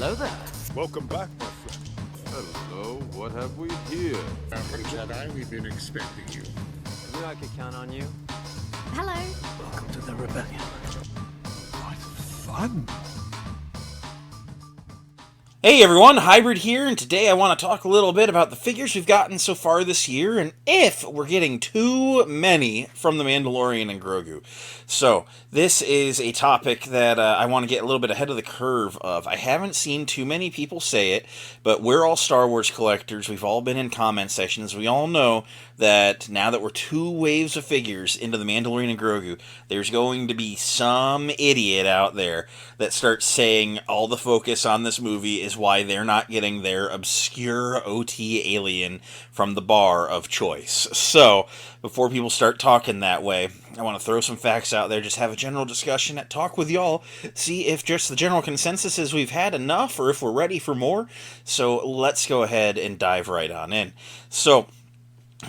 Hello there. Welcome back, my friend. Hello, what have we here? Jedi, we've been expecting you. I knew I could count on you. Hello. Welcome to the rebellion. What fun! Hey everyone, Hybrid here, and today I want to talk a little bit about the figures we've gotten so far this year, and if we're getting too many from the Mandalorian and Grogu. So, this is a topic that I want to get a little bit ahead of the curve of. I haven't seen too many people say it, but we're all Star Wars collectors, we've all been in comment sections, we all know that now that we're 2 waves of figures into the Mandalorian and Grogu, there's going to be some idiot out there that starts saying all the focus on this movie is why they're not getting their obscure OT alien from the bar of choice. So, before people start talking that way, I want to throw some facts out there, just have a general discussion, talk with y'all, see if just the general consensus is we've had enough or if we're ready for more. So, let's go ahead and dive right on in. So,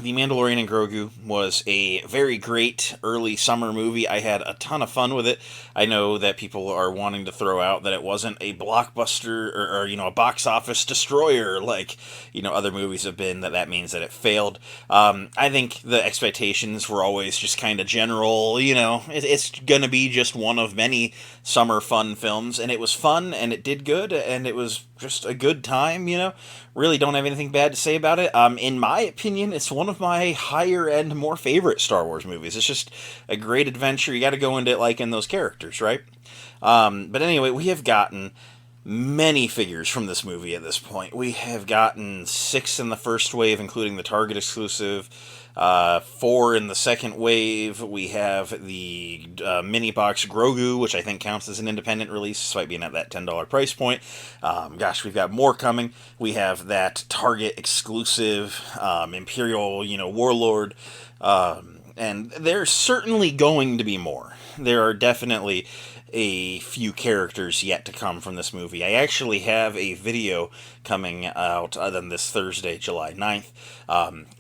The Mandalorian and Grogu was a very great early summer movie. I had a ton of fun with it. I know that people are wanting to throw out that it wasn't a blockbuster or a box office destroyer like, other movies have been, that means that it failed. I think the expectations were always just kind of general, it's going to be just one of many summer fun films, and it was fun, and it did good, and it was just a good time, Really don't have anything bad to say about it. In my opinion, it's one of my higher-end, more favorite Star Wars movies. It's just a great adventure. You got to go into it liking those characters, right? But anyway, we have gotten many figures from this movie at this point. We have gotten 6 in the first wave, including the Target exclusive, 4 in the second wave. We have the mini box Grogu, which I think counts as an independent release, despite being at that $10 price point. We've got more coming. We have that Target exclusive Imperial, Warlord, and there's certainly going to be more. There are definitely a few characters yet to come from this movie. I actually have a video coming out on this Thursday, July 9th.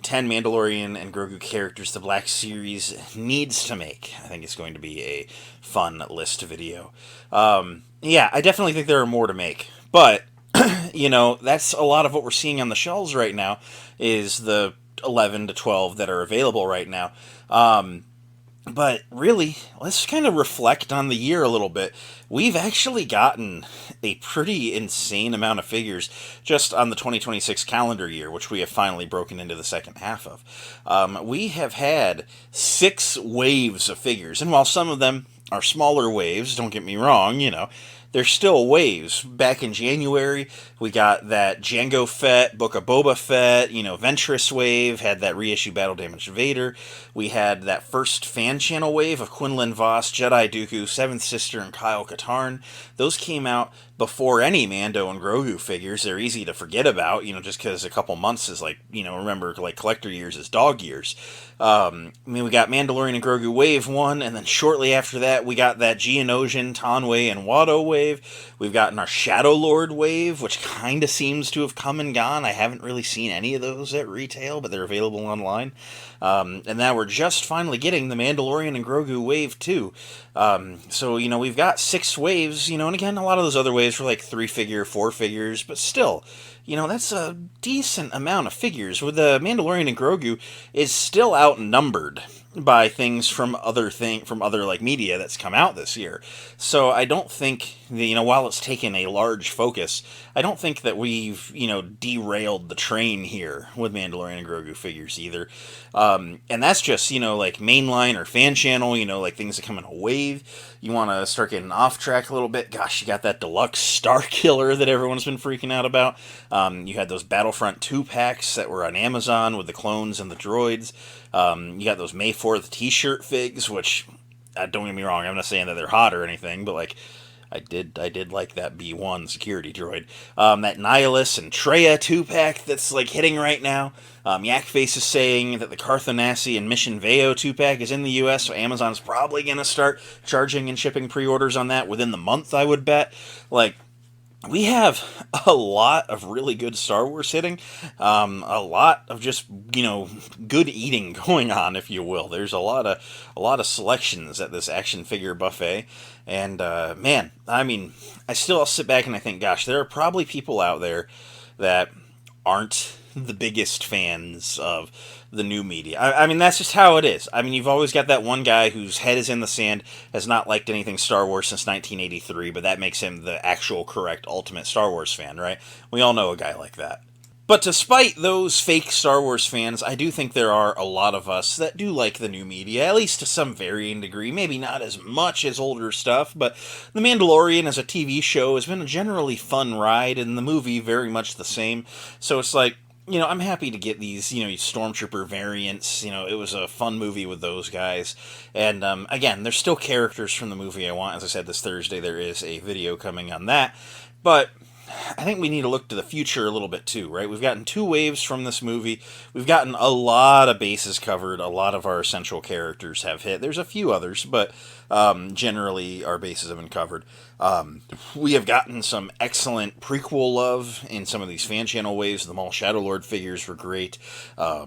10 Mandalorian and Grogu characters the Black Series needs to make. I think it's going to be a fun list video. I definitely think there are more to make. But, that's a lot of what we're seeing on the shelves right now is the 11 to 12 that are available right now. But really, let's kind of reflect on the year a little bit. We've actually gotten a pretty insane amount of figures just on the 2026 calendar year, which we have finally broken into the second half of. We have had 6 waves of figures, and while some of them are smaller waves, don't get me wrong, they're still waves. Back in January, we got that Jango Fett, Book of Boba Fett, Ventress wave, had that reissue Battle Damaged Vader. We had that first fan channel wave of Quinlan Vos, Jedi Dooku, Seventh Sister, and Kyle Katarn. Those came out before any Mando and Grogu figures. They're easy to forget about, just because a couple months is remember, collector years is dog years. We got Mandalorian and Grogu Wave 1, and then shortly after that, we got that Geonosian, Tanway, and Watto wave. We've gotten our Shadow Lord wave, which kind of seems to have come and gone. I haven't really seen any of those at retail, but they're available online. And now we're just finally getting the Mandalorian and Grogu Wave 2. So, we've got 6 waves, and again, a lot of those other waves were like 3 figure, 4 figures, but still, that's a decent amount of figures. With the Mandalorian and Grogu is still outnumbered by things from other media that's come out this year. So I don't think while it's taken a large focus, I don't think that we've derailed the train here with Mandalorian and Grogu figures either. And that's just mainline or fan channel, things that come in a wave. You want to start getting off track a little bit. Gosh, you got that deluxe Star Killer that everyone's been freaking out about. You had those Battlefront 2 packs that were on Amazon with the clones and the droids. You got those May 4th t-shirt figs, which, don't get me wrong, I'm not saying that they're hot or anything, but I did like that B1 security droid. That Nihilus and Traya 2-pack that's hitting right now. Yakface is saying that the Carthanasi and Mission Veo 2-pack is in the US, so Amazon's probably going to start charging and shipping pre-orders on that within the month, I would bet. we have a lot of really good Star Wars hitting, a lot of just good eating going on, if you will. There's a lot of selections at this action figure buffet, and man, I mean, I'll sit back and I think, gosh, there are probably people out there that aren't the biggest fans of the new media. I mean, that's just how it is. I mean, you've always got that one guy whose head is in the sand, has not liked anything Star Wars since 1983, but that makes him the actual correct ultimate Star Wars fan, right? We all know a guy like that. But despite those fake Star Wars fans, I do think there are a lot of us that do like the new media, at least to some varying degree. Maybe not as much as older stuff, but The Mandalorian as a TV show has been a generally fun ride, and the movie very much the same. So it's like, I'm happy to get these, Stormtrooper variants. It was a fun movie with those guys. And again, there's still characters from the movie I want. As I said, this Thursday there is a video coming on that. But I think we need to look to the future a little bit too, right? We've gotten 2 waves from this movie. We've gotten a lot of bases covered. A lot of our essential characters have hit. There's a few others, but generally our bases have been covered. We have gotten some excellent prequel love in some of these fan channel waves. The Maul Shadow Lord figures were great. A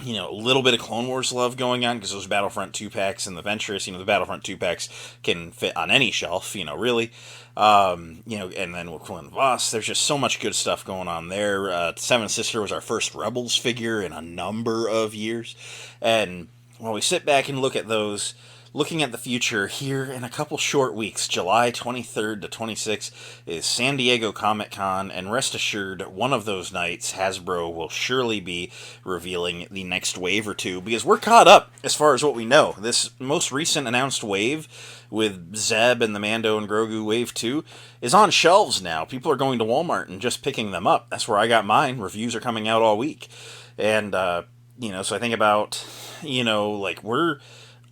little bit of Clone Wars love going on because those Battlefront 2-packs and the Ventress, the Battlefront 2-packs can fit on any shelf, really. And then with Quinlan Voss, there's just so much good stuff going on there. Seven Sister was our first Rebels figure in a number of years. And while we sit back and look at those, looking at the future, here in a couple short weeks, July 23rd to 26th, is San Diego Comic-Con, and rest assured, one of those nights, Hasbro will surely be revealing the next wave or two, because we're caught up as far as what we know. This most recent announced wave, with Zeb and the Mando and Grogu Wave 2, is on shelves now. People are going to Walmart and just picking them up. That's where I got mine. Reviews are coming out all week. And, so I think about, we're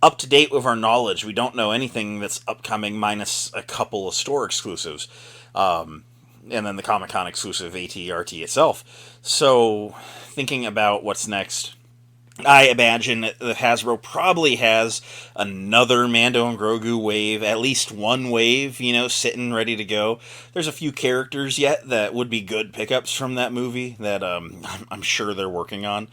up to date with our knowledge. We don't know anything that's upcoming minus a couple of store exclusives. And then the Comic-Con exclusive AT-RT itself. So, thinking about what's next, I imagine that Hasbro probably has another Mando and Grogu wave, at least one wave, sitting ready to go. There's a few characters yet that would be good pickups from that movie that I'm sure they're working on.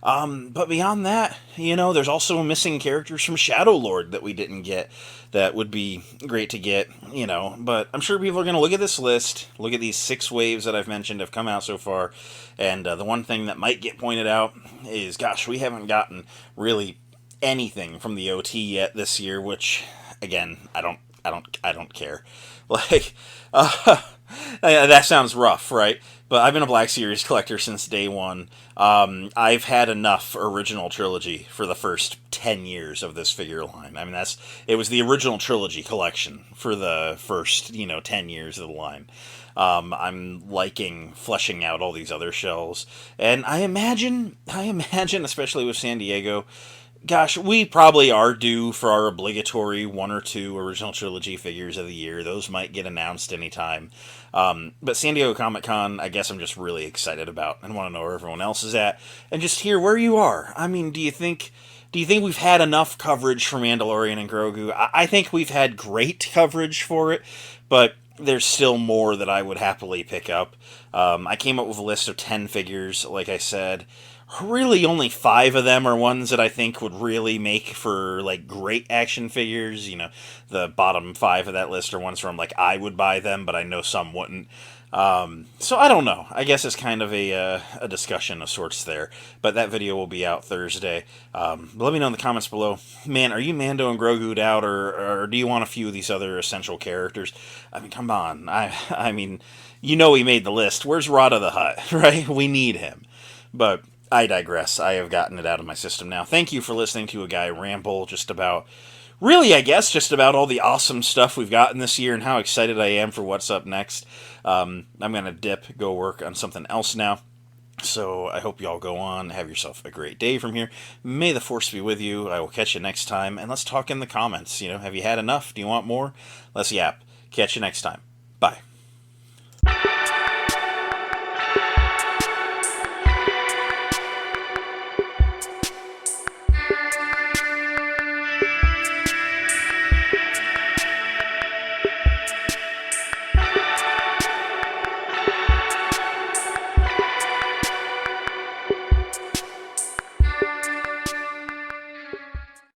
But beyond that, there's also missing characters from Shadow Lord that we didn't get that would be great to get, But I'm sure people are going to look at this list, look at these 6 waves that I've mentioned have come out so far, and the one thing that might get pointed out is, gosh, we haven't gotten really anything from the OT yet this year, which, again, I don't care. That sounds rough, right? But I've been a Black Series collector since day one. I've had enough original trilogy for the first 10 years of this figure line. I mean, it was the original trilogy collection for the first, 10 years of the line. I'm liking fleshing out all these other shells. And I imagine, especially with San Diego, gosh, we probably are due for our obligatory 1 or 2 original trilogy figures of the year. Those might get announced anytime. But San Diego Comic-Con, I guess I'm just really excited about and want to know where everyone else is at and just hear where you are. I mean, do you think we've had enough coverage for Mandalorian and Grogu? I think we've had great coverage for it, but there's still more that I would happily pick up. I came up with a list of 10 figures, like I said. Really only 5 of them are ones that I think would really make for, great action figures. The bottom 5 of that list are ones from, I would buy them, but I know some wouldn't. So I don't know. I guess it's kind of a discussion of sorts there. But that video will be out Thursday. Let me know in the comments below. Man, are you Mando and Grogu'd out, or do you want a few of these other essential characters? I mean, come on. I mean, he made the list. Where's Rada the Hutt, right? We need him. But I digress. I have gotten it out of my system now. Thank you for listening to a guy ramble just about all the awesome stuff we've gotten this year and how excited I am for what's up next. I'm going to go work on something else now. So I hope you all go on. Have yourself a great day from here. May the Force be with you. I will catch you next time. And let's talk in the comments. Have you had enough? Do you want more? Let's yap. Catch you next time. Bye.